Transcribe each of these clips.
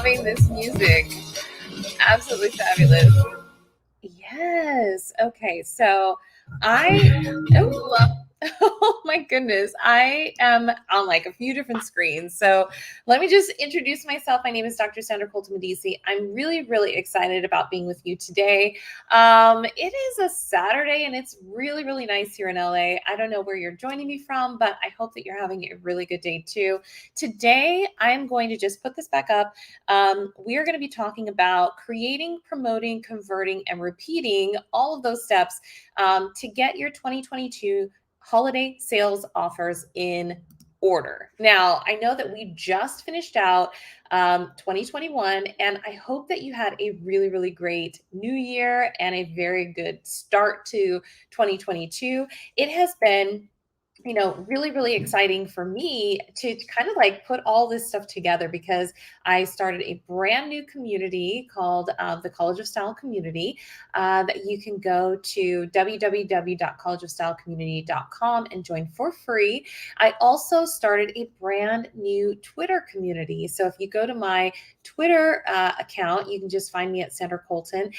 loving this music. Absolutely fabulous. Yes. Okay. So oh my goodness. I am on like a few different screens. So let me just introduce myself. My name is Dr. Sandra Colton-Medici. I'm really, really excited about being with you today. It is a Saturday and it's really, really nice here in LA. I don't know where you're joining me from, but I hope that you're having a really good day too. Today, I'm going to just put this back up. We are going to be talking about creating, promoting, converting, and repeating all of those steps to get your 2022 holiday sales offers in order. Now, I know that we just finished out 2021, and I hope that you had a really, really great new year and a very good start to 2022. It has been really, really exciting for me to kind of like put all this stuff together because I started a brand new community called the College of Style Community that you can go to www.collegeofstylecommunity.com and join for free. I also started a brand new Twitter community. So if you go to my Twitter account, you can just find me at Sandra Colton.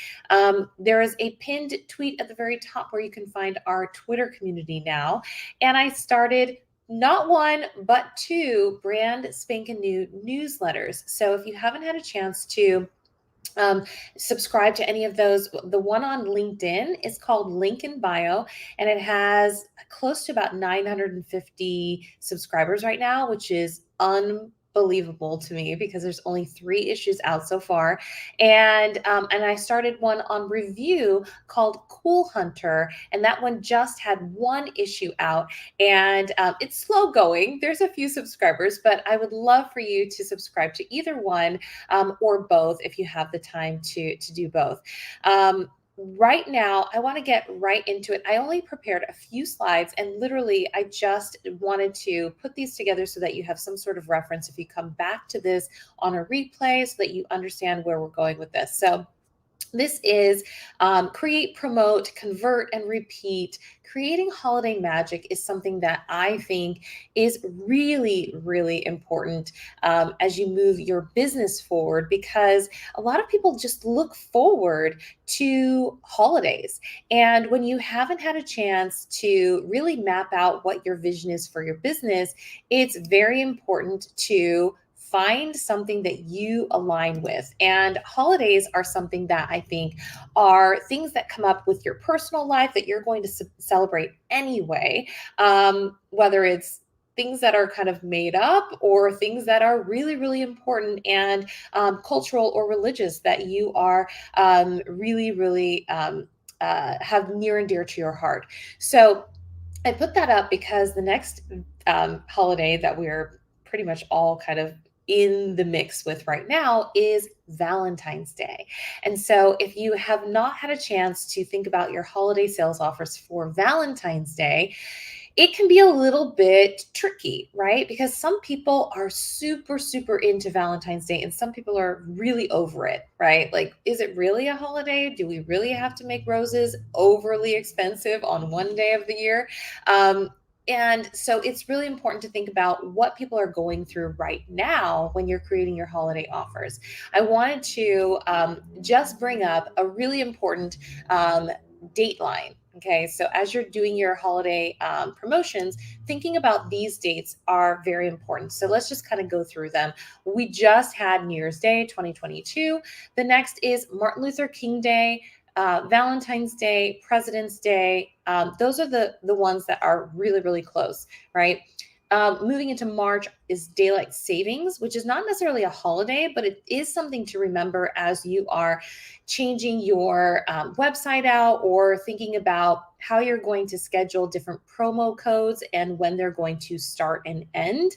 There is a pinned tweet at the very top where you can find our Twitter community now. And I started not one, but two brand spanking new newsletters. So if you haven't had a chance to subscribe to any of those, the one on LinkedIn is called Link in Bio, and it has close to about 950 subscribers right now, which is unbelievable to me because there's only 3 issues out so far. And I started one on review called Cool Hunter, and that one just had 1 issue out, and it's slow going. There's a few subscribers, but I would love for you to subscribe to either one or both if you have the time to do both. Right now, I want to get right into it. I only prepared a few slides, and literally I just wanted to put these together so that you have some sort of reference if you come back to this on a replay so that you understand where we're going with this. So this is create, promote, convert, and repeat. Creating holiday magic is something that I think is really, really important as you move your business forward, because a lot of people just look forward to holidays. And when you haven't had a chance to really map out what your vision is for your business, it's very important to find something that you align with. And holidays are something that I think are things that come up with your personal life that you're going to celebrate anyway, whether it's things that are kind of made up or things that are really, really important and cultural or religious that you are really, really have near and dear to your heart. So I put that up because the next holiday that we're pretty much all kind of in the mix with right now is Valentine's Day. And so if you have not had a chance to think about your holiday sales offers for Valentine's Day, it can be a little bit tricky, right? Because some people are super, super into Valentine's Day and some people are really over it, right? Like, is it really a holiday? Do we really have to make roses overly expensive on one day of the year? And so it's really important to think about what people are going through right now when you're creating your holiday offers. I wanted to just bring up a really important dateline. Okay, so as you're doing your holiday promotions, thinking about these dates are very important. So let's just kind of go through them. We just had New Year's Day 2022. The next is Martin Luther King Day, Valentine's Day, President's Day. Those are the ones that are really, really close, right? Moving into March is daylight savings, which is not necessarily a holiday, but it is something to remember as you are changing your website out or thinking about how you're going to schedule different promo codes and when they're going to start and end.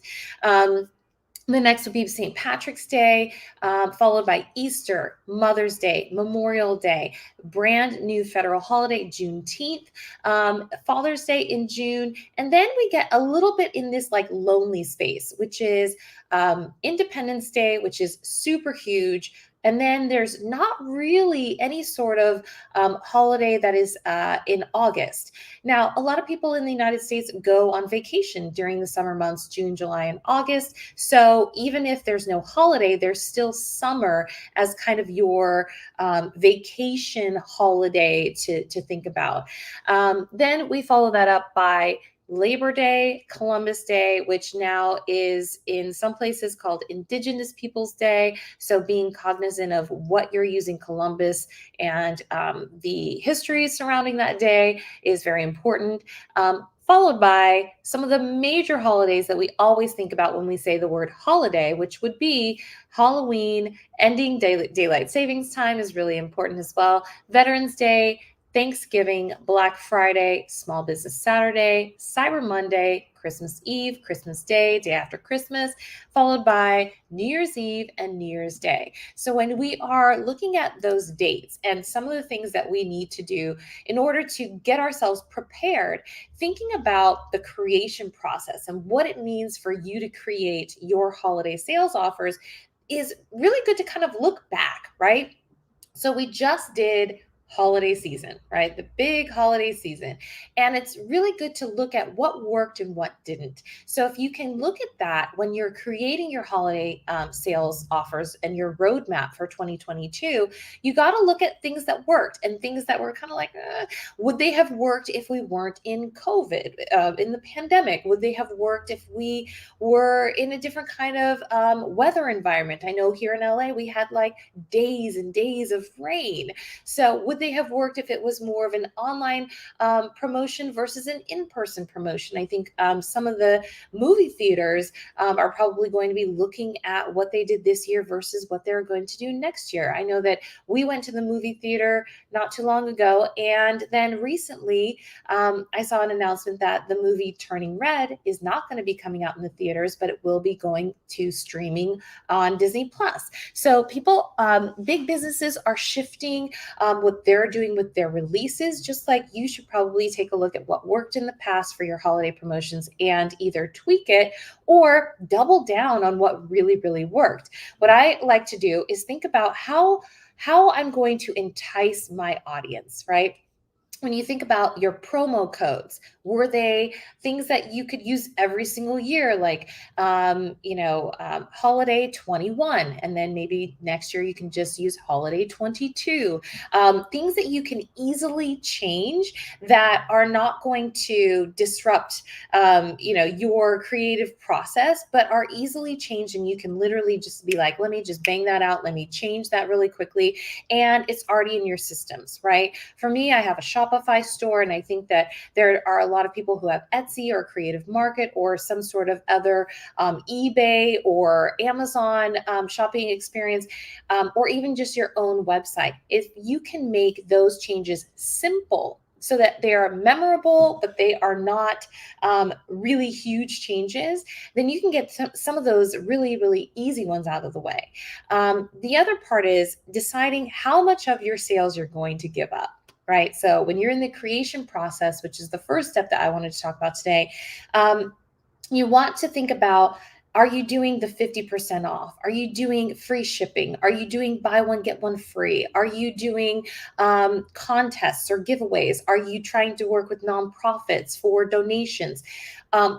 The next would be St. Patrick's Day, followed by Easter, Mother's Day, Memorial Day, brand new federal holiday, Juneteenth, Father's Day in June. And then we get a little bit in this like lonely space, which is Independence Day, which is super huge. And then there's not really any sort of holiday that is in August. Now, a lot of people in the United States go on vacation during the summer months, June, July, and August. So even if there's no holiday, there's still summer as kind of your vacation holiday to think about. Then we follow that up by Labor Day, Columbus Day, which now is in some places called Indigenous Peoples Day. So being cognizant of what you're using Columbus and the history surrounding that day is very important. Followed by some of the major holidays that we always think about when we say the word holiday, which would be Halloween, ending daylight savings time is really important as well. Veterans Day, Thanksgiving, Black Friday, Small Business Saturday, Cyber Monday, Christmas Eve, Christmas Day, day after Christmas, followed by New Year's Eve and New Year's Day. So when we are looking at those dates and some of the things that we need to do in order to get ourselves prepared, thinking about the creation process and what it means for you to create your holiday sales offers is really good to kind of look back, right? So we just did holiday season, right? The big holiday season. And it's really good to look at what worked and what didn't. So if you can look at that when you're creating your holiday sales offers and your roadmap for 2022, you got to look at things that worked and things that were kind of like, would they have worked if we weren't in COVID, in the pandemic? Would they have worked if we were in a different kind of weather environment? I know here in LA, we had like days and days of rain. So would they have worked if it was more of an online promotion versus an in-person promotion? I think some of the movie theaters are probably going to be looking at what they did this year versus what they're going to do next year. I know that we went to the movie theater not too long ago, and then recently I saw an announcement that the movie Turning Red is not going to be coming out in the theaters, but it will be going to streaming on Disney Plus. So people, big businesses are shifting what they're doing with their releases, just like you should probably take a look at what worked in the past for your holiday promotions and either tweak it or double down on what really, really worked. What I like to do is think about how I'm going to entice my audience, right? When you think about your promo codes, were they things that you could use every single year, like, holiday 21, and then maybe next year you can just use holiday 22, things that you can easily change that are not going to disrupt, your creative process, but are easily changed. And you can literally just be like, let me just bang that out. Let me change that really quickly. And it's already in your systems, right? For me, I have a Shopify store, and I think that there are a lot of people who have Etsy or Creative Market or some sort of other eBay or Amazon shopping experience, or even just your own website. If you can make those changes simple so that they are memorable, but they are not really huge changes, then you can get some of those really, really easy ones out of the way. The other part is deciding how much of your sales you're going to give up. Right. So when you're in the creation process, which is the first step that I wanted to talk about today, you want to think about, are you doing the 50% off? Are you doing free shipping? Are you doing buy one, get one free? Are you doing contests or giveaways? Are you trying to work with nonprofits for donations?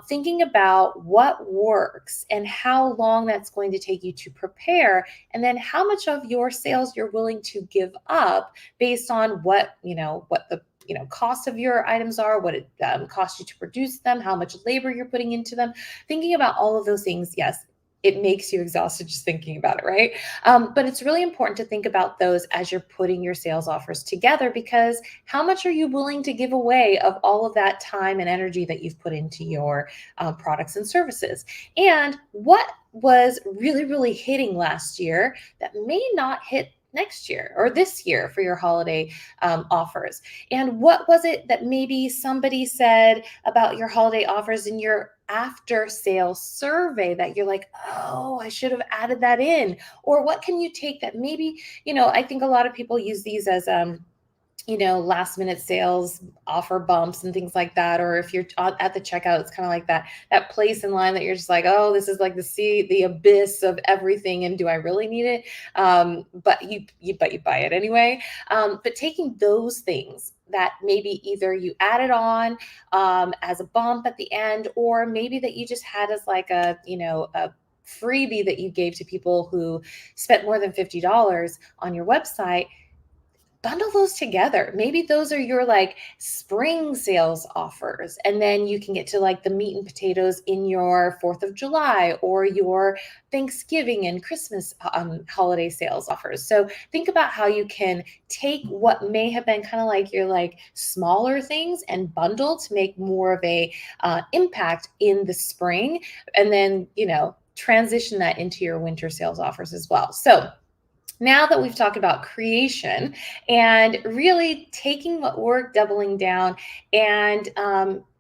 Thinking about what works and how long that's going to take you to prepare, and then how much of your sales you're willing to give up based on what the cost of your items are, what it costs you to produce them, how much labor you're putting into them. Thinking about all of those things, yes, it makes you exhausted just thinking about it, right? But it's really important to think about those as you're putting your sales offers together, because how much are you willing to give away of all of that time and energy that you've put into your products and services? And what was really, really hitting last year that may not hit next year or this year for your holiday offers? And what was it that maybe somebody said about your holiday offers in your after sales survey that you're like, oh, I should have added that in? Or what can you take that maybe, I think a lot of people use these as last minute sales offer bumps and things like that. Or if you're at the checkout, it's kind of like that place in line that you're just like, oh, this is like the abyss of everything, and do I really need it? But you buy it anyway. But taking those things that maybe either you added on as a bump at the end, or maybe that you just had as like a freebie that you gave to people who spent more than $50 on your website, bundle those together. Maybe those are your like spring sales offers. And then you can get to like the meat and potatoes in your 4th of July or your Thanksgiving and Christmas holiday sales offers. So think about how you can take what may have been kind of like your like smaller things and bundle to make more of a impact in the spring. And then, transition that into your winter sales offers as well. So now that we've talked about creation and really taking what worked, doubling down, and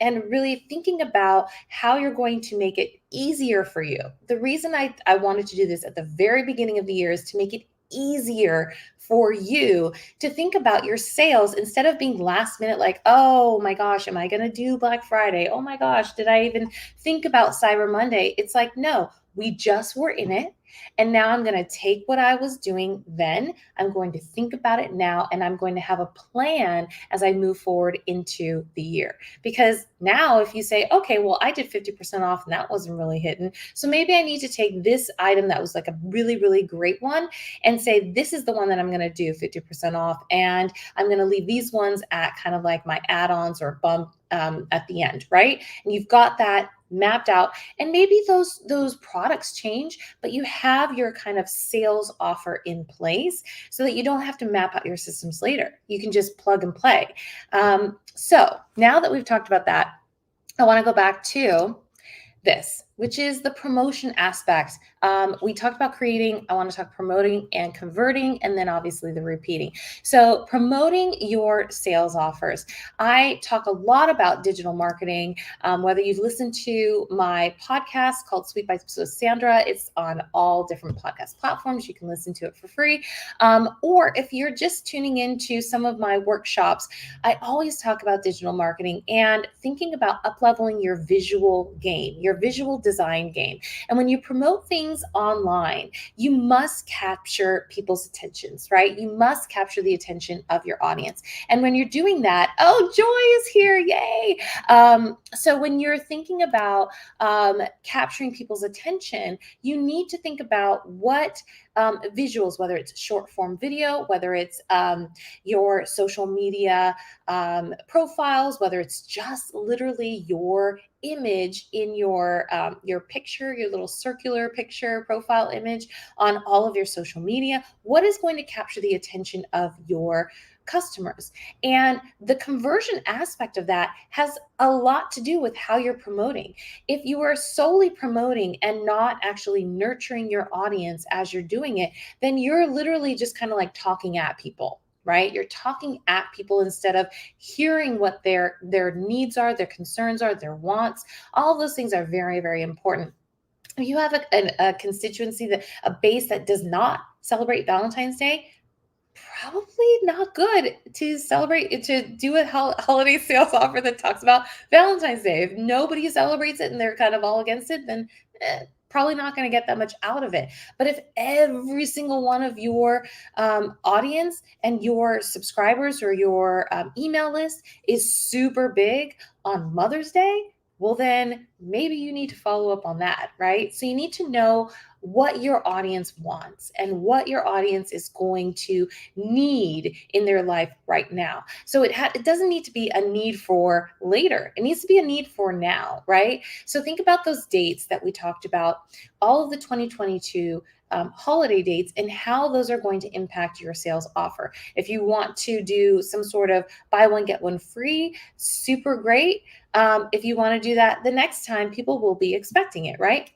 really thinking about how you're going to make it easier for you. The reason I wanted to do this at the very beginning of the year is to make it easier for you to think about your sales instead of being last minute, like, oh my gosh, am I going to do Black Friday? Oh my gosh, did I even think about Cyber Monday? It's like, no, we just were in it. And now I'm going to take what I was doing then, I'm going to think about it now, and I'm going to have a plan as I move forward into the year. Because now if you say, okay, well, I did 50% off and that wasn't really hitting, so maybe I need to take this item that was like a really, really great one and say, this is the one that I'm going to do 50% off. And I'm going to leave these ones at kind of like my add-ons or bump at the end, right? And you've got that mapped out, and maybe those products change, but you have your kind of sales offer in place so that you don't have to map out your systems later. You can just plug and play. So now that we've talked about that, I want to go back to this, which is the promotion aspect. We talked about creating, I want to talk promoting and converting, and then obviously the repeating. So promoting your sales offers. I talk a lot about digital marketing. Whether you've listened to my podcast called Sweet Bites with Sandra, it's on all different podcast platforms. You can listen to it for free. Or if you're just tuning into some of my workshops, I always talk about digital marketing and thinking about up-leveling your visual game, your visual design game. And when you promote things online, you must capture people's attentions, right? You must capture the attention of your audience. And when you're doing that, oh, Joy is here, yay! So when you're thinking about capturing people's attention, you need to think about what visuals, whether it's short form video, whether it's your social media profiles, whether it's just literally your image in your picture, your little circular picture profile image on all of your social media. What is going to capture the attention of your customers? And the conversion aspect of that has a lot to do with how you're promoting. If you are solely promoting and not actually nurturing your audience as you're doing it, then you're literally just kind of like talking at people, right? You're talking at people instead of hearing what their needs are, their concerns are, their wants. All those things are very, very important. If you have a constituency, a base that does not celebrate Valentine's Day, probably not good to celebrate, to do a holiday sales offer that talks about Valentine's Day. If nobody celebrates it and they're kind of all against it, then probably not going to get that much out of it. But if every single one of your audience and your subscribers or your email list is super big on Mother's Day, well, then maybe you need to follow up on that, right? So you need to know what your audience wants and what your audience is going to need in their life right now. So it doesn't need to be a need for later. It needs to be a need for now, right? So think about those dates that we talked about, all of the 2022 holiday dates, and how those are going to impact your sales offer. If you want to do some sort of buy one, get one free, super great. If you want to do that the next time, people will be expecting it, right?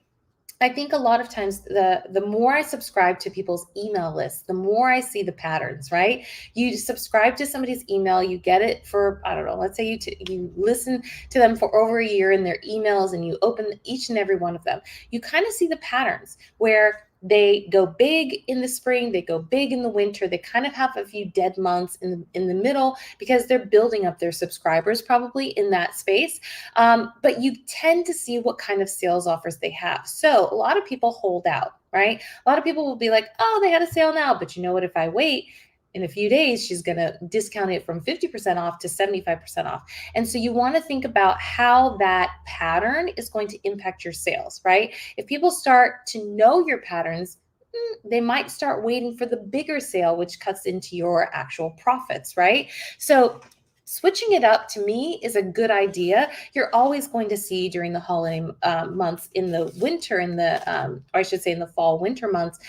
I think a lot of times the more I subscribe to people's email lists, the more I see the patterns, right? You subscribe to somebody's email, you get it for, I don't know, let's say you listen to them for over a year in their emails and you open each and every one of them. You kind of see the patterns where they go big in the spring, they go big in the winter. They kind of have a few dead months in the middle because they're building up their subscribers probably in that space. But you tend to see what kind of sales offers they have. So a lot of people hold out, right? A lot of people will be like, oh, they had a sale now, but you know what? If I wait, in a few days, she's going to discount it from 50% off to 75% off. And so you want to think about how that pattern is going to impact your sales, right? If people start to know your patterns, they might start waiting for the bigger sale, which cuts into your actual profits, right? So switching it up to me is a good idea. You're always going to see during the holiday months, in the winter, or I should say in the fall winter months,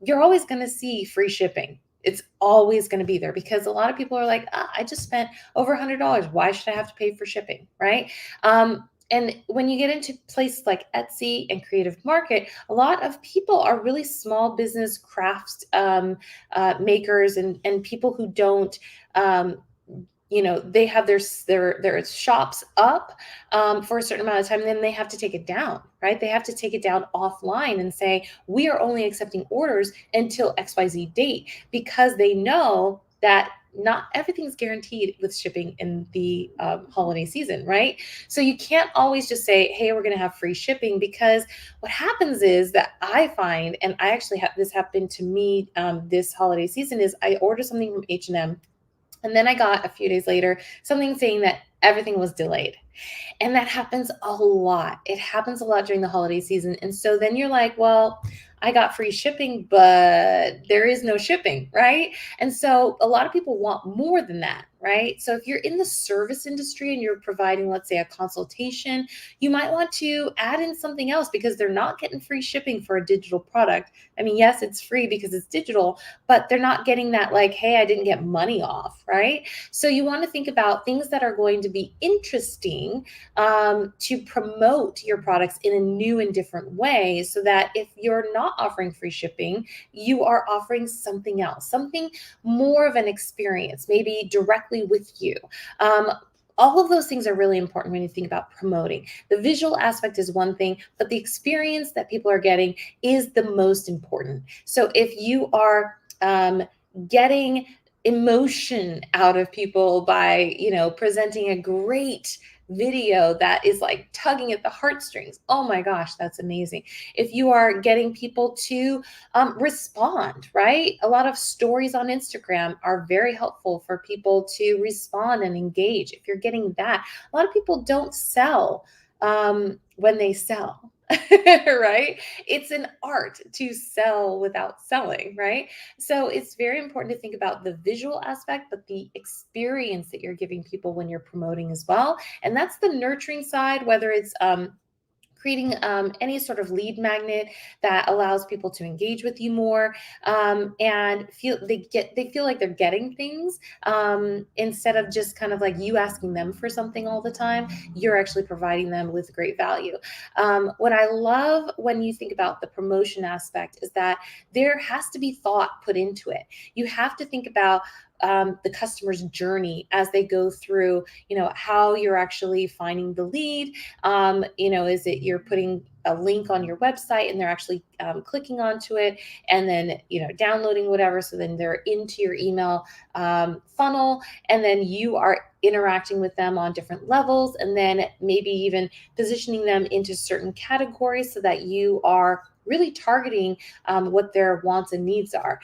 you're always going to see free shipping. It's always going to be there because a lot of people are like, I just spent over $100. Why should I have to pay for shipping, right? And when you get into places like Etsy and Creative Market, a lot of people are really small business crafts makers and people who don't they have their shops up for a certain amount of time, and then they have to take it down, right? They have to take it down offline and say, we are only accepting orders until XYZ date, because they know that not everything's guaranteed with shipping in the holiday season, right? So you can't always just say, hey, we're going to have free shipping, because what happens is that I find, and I actually have this happen to me this holiday season, is I ordered something from H&M, and then I got a few days later something saying that everything was delayed. And that happens a lot. It happens a lot during the holiday season. And so then you're like, well, I got free shipping, but there is no shipping, right? And so a lot of people want more than that, right? So if you're in the service industry and you're providing, let's say, a consultation, you might want to add in something else, because they're not getting free shipping for a digital product. I mean, yes, it's free because it's digital, but they're not getting that, like, hey, I didn't get money off, right? So you want to think about things that are going to be interesting to promote your products in a new and different way, so that if you're not offering free shipping, you are offering something else, something more of an experience, maybe directly with you. All of those things are really important when you think about promoting. The visual aspect is one thing, but the experience that people are getting is the most important. So if you are getting emotion out of people by, presenting a great video that is like tugging at the heartstrings, oh my gosh, that's amazing. If you are getting people to respond, right? A lot of stories on Instagram are very helpful for people to respond and engage. If you're getting that, a lot of people don't sell when they sell. Right? It's an art to sell without selling, right? So it's very important to think about the visual aspect, but the experience that you're giving people when you're promoting as well. And that's the nurturing side, whether it's creating any sort of lead magnet that allows people to engage with you more, and they feel like they're getting things, instead of just kind of like you asking them for something all the time. You're actually providing them with great value. What I love when you think about the promotion aspect is that there has to be thought put into it. You have to think about the customer's journey as they go through, how you're actually finding the lead. Is it you're putting a link on your website and they're actually clicking onto it, and then, downloading whatever. So then they're into your email funnel, and then you are interacting with them on different levels, and then maybe even positioning them into certain categories so that you are really targeting what their wants and needs are.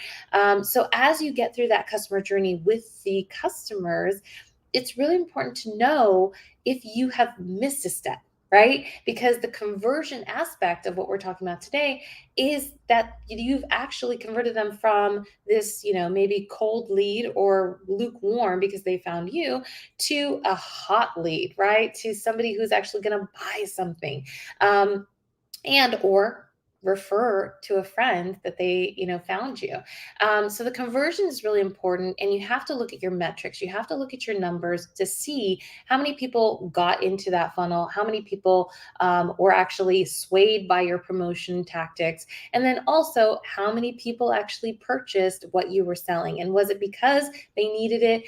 So as you get through that customer journey with the customers, it's really important to know if you have missed a step, right? Because the conversion aspect of what we're talking about today is that you've actually converted them from this, maybe cold lead or lukewarm because they found you, to a hot lead, right? To somebody who's actually going to buy something. And or refer to a friend that they found you. So the conversion is really important, and you have to look at your metrics. You have to look at your numbers to see how many people got into that funnel, how many people were actually swayed by your promotion tactics, and then also how many people actually purchased what you were selling. And was it because they needed it,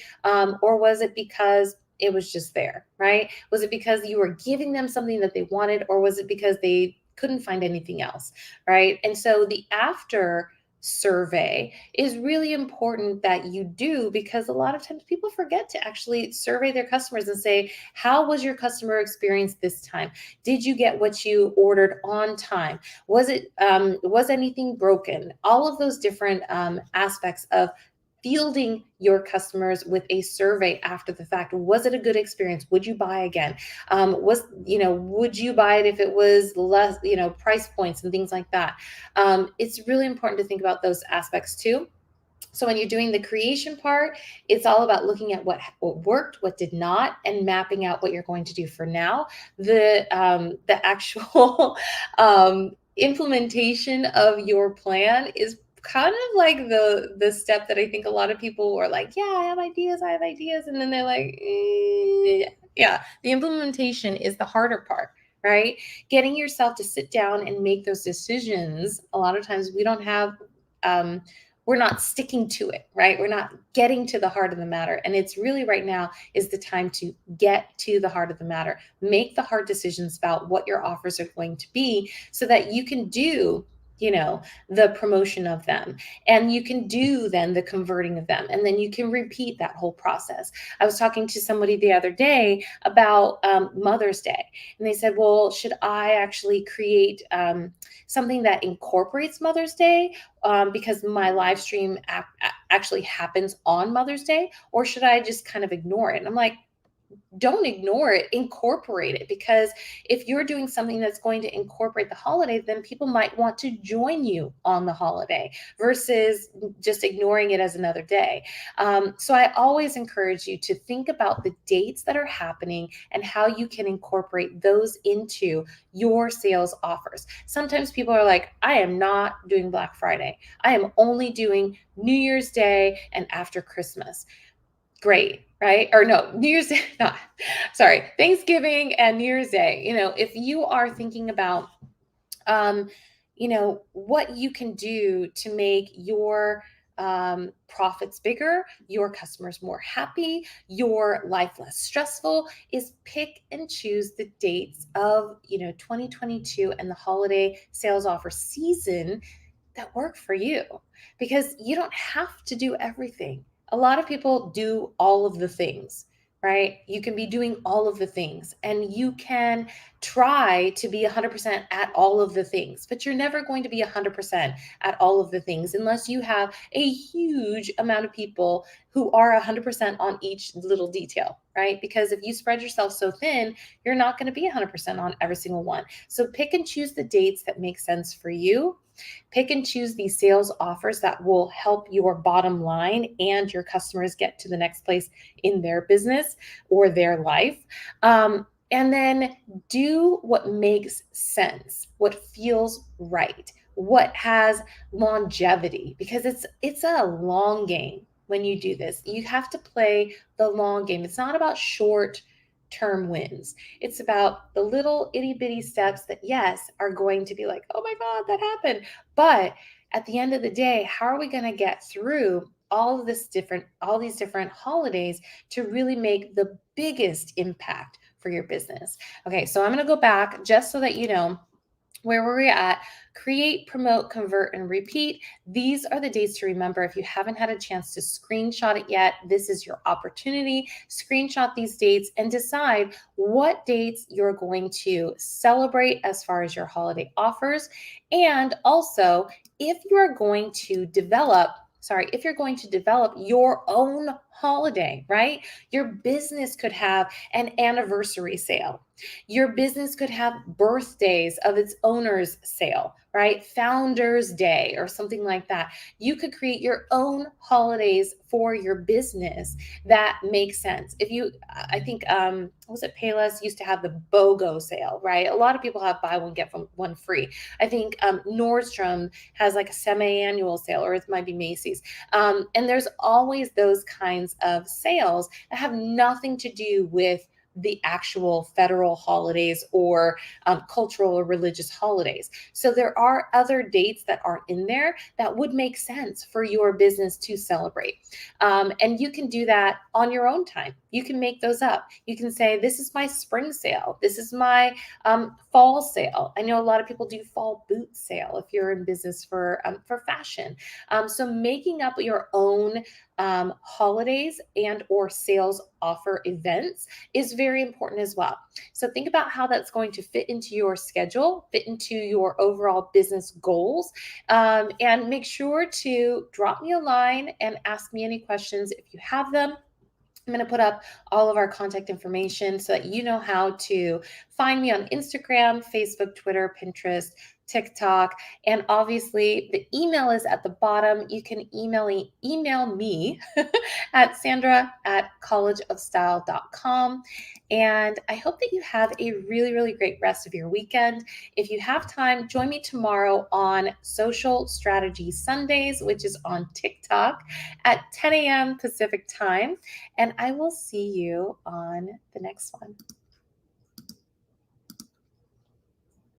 or was it because it was just there, right? Was it because you were giving them something that they wanted, or was it because they couldn't find anything else, right? And so the after survey is really important that you do, because a lot of times people forget to actually survey their customers and say, how was your customer experience this time? Did you get what you ordered on time? Was anything broken? All of those different aspects of fielding your customers with a survey after the fact. Was it a good experience? Would you buy again? Would you buy it if it was less, price points and things like that? It's really important to think about those aspects too. So when you're doing the creation part, it's all about looking at what worked, what did not, and mapping out what you're going to do for now. The actual implementation of your plan is kind of like the step that I think a lot of people are like, yeah, I have ideas, and then they're like, yeah. The implementation is the harder part, right? Getting yourself to sit down and make those decisions. A lot of times we don't have. We're not sticking to it, right? We're not getting to the heart of the matter. And it's really right now is the time to get to the heart of the matter. Make the hard decisions about what your offers are going to be so that you can do, the promotion of them, and you can do then the converting of them, and then you can repeat that whole process. I was talking to somebody the other day about Mother's Day, and they said, well, should I actually create something that incorporates Mother's Day, because my live stream actually happens on Mother's Day, or should I just kind of ignore it? And I'm like, don't ignore it, incorporate it, because if you're doing something that's going to incorporate the holiday, then people might want to join you on the holiday versus just ignoring it as another day. So I always encourage you to think about the dates that are happening and how you can incorporate those into your sales offers. Sometimes people are like, I am not doing Black Friday. I am only doing New Year's Day and after Christmas. Great, right? Or no, New Year's Day, no, sorry, Thanksgiving and New Year's Day. If you are thinking about, what you can do to make your profits bigger, your customers more happy, your life less stressful, is pick and choose the dates of, 2022 and the holiday sales offer season that work for you, because you don't have to do everything. A lot of people do all of the things, right? You can be doing all of the things, and you can try to be 100% at all of the things, but you're never going to be 100% at all of the things unless you have a huge amount of people who are 100% on each little detail, right? Because if you spread yourself so thin, you're not going to be 100% on every single one. So pick and choose the dates that make sense for you. Pick and choose these sales offers that will help your bottom line and your customers get to the next place in their business or their life. And then do what makes sense, what feels right, what has longevity, because it's a long game when you do this. You have to play the long game. It's not about short term wins. It's about the little itty bitty steps that, yes, are going to be like, oh my God, that happened. But at the end of the day, how are we going to get through all these different holidays to really make the biggest impact for your business? Okay, so I'm going to go back just so that you know where were we at? Create, promote, convert, and repeat. These are the dates to remember. If you haven't had a chance to screenshot it yet, this is your opportunity. Screenshot these dates and decide what dates you're going to celebrate as far as your holiday offers. And also, if you're going to develop your own holiday, right? Your business could have an anniversary sale. Your business could have birthdays of its owner's sale, right? Founders Day or something like that. You could create your own holidays for your business that makes sense. I think, was it Payless used to have the BOGO sale, right? A lot of people have buy one, get one free. I think Nordstrom has like a semi-annual sale, or it might be Macy's. And there's always those kinds of sales that have nothing to do with the actual federal holidays or cultural or religious holidays. So there are other dates that are in there that would make sense for your business to celebrate. And you can do that on your own time. You can make those up. You can say, this is my spring sale. This is my fall sale. I know a lot of people do fall boot sale if you're in business for fashion. So making up your own holidays and or sales offer events is very important as well. So think about how that's going to fit into your schedule, fit into your overall business goals, and make sure to drop me a line and ask me any questions if you have them. I'm going to put up all of our contact information so that you know how to find me on Instagram, Facebook, Twitter, Pinterest, TikTok, and obviously the email is at the bottom. You can email me at sandra@collegeofstyle.com. And I hope that you have a really, really great rest of your weekend. If you have time, join me tomorrow on Social Strategy Sundays, which is on TikTok at 10 a.m. Pacific time. And I will see you on the next one.